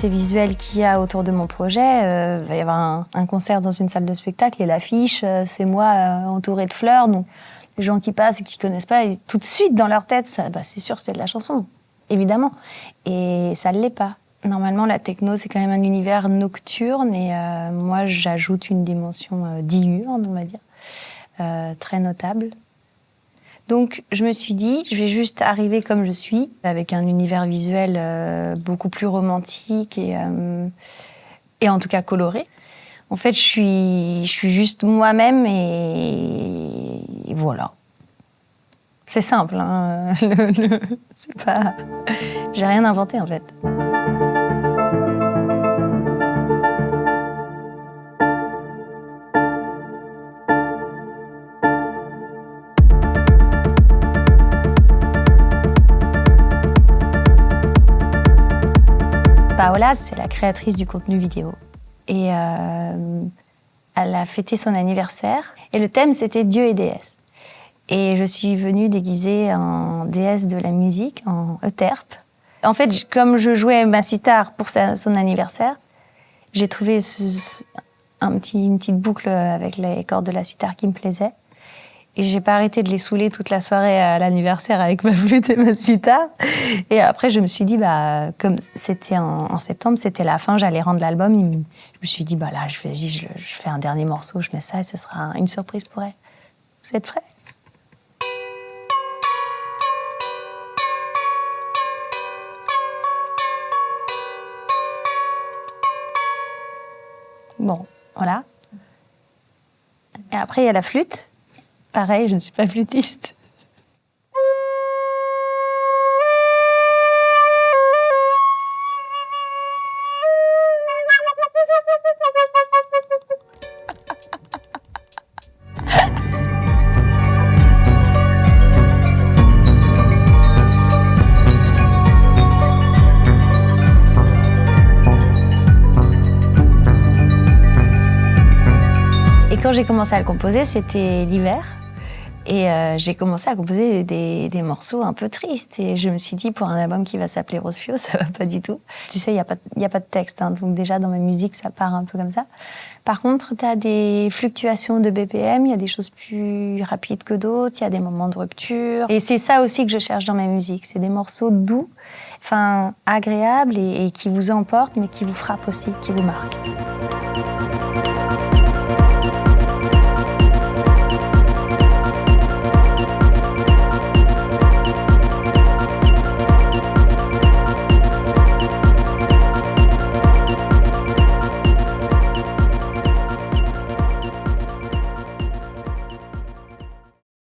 l'identité visuelle qu'il y a autour de mon projet. Il va y avoir un concert dans une salle de spectacle et l'affiche, c'est moi entourée de fleurs. Donc les gens qui passent et qui connaissent pas, tout de suite dans leur tête, c'est sûr c'est de la chanson, évidemment. Et ça ne l'est pas. Normalement, la techno, c'est quand même un univers nocturne et moi, j'ajoute une dimension diurne, on va dire, très notable. Donc, je me suis dit, je vais juste arriver comme je suis, avec un univers visuel beaucoup plus romantique et en tout cas coloré. En fait, je suis juste moi-même et voilà. C'est simple, hein. C'est pas... J'ai rien inventé, en fait. Paola, c'est la créatrice du contenu vidéo. Et elle a fêté son anniversaire. Et le thème, c'était Dieu et déesse. Et je suis venue déguisée en déesse de la musique, en Euterpe. En fait, comme je jouais ma sitar pour son anniversaire, j'ai trouvé une petite boucle avec les cordes de la sitar qui me plaisait. Et j'ai pas arrêté de les saouler toute la soirée à l'anniversaire avec ma flûte et ma sitar. Et après, je me suis dit, comme c'était en septembre, c'était la fin, j'allais rendre l'album. Je me suis dit, là, je fais un dernier morceau, je mets ça et ce sera une surprise pour elle. Vous êtes prêts ? Bon, voilà. Et après, il y a la flûte. Pareil, je ne suis pas flûtiste. Et quand j'ai commencé à le composer, c'était l'hiver. Et j'ai commencé à composer des morceaux un peu tristes. Et je me suis dit, pour un album qui va s'appeler Rose Fio, ça va pas du tout. Tu sais, il y a pas de texte, hein, donc déjà dans ma musique, ça part un peu comme ça. Par contre, tu as des fluctuations de BPM, il y a des choses plus rapides que d'autres, il y a des moments de rupture. Et c'est ça aussi que je cherche dans ma musique. C'est des morceaux doux, agréables et qui vous emportent, mais qui vous frappent aussi, qui vous marquent.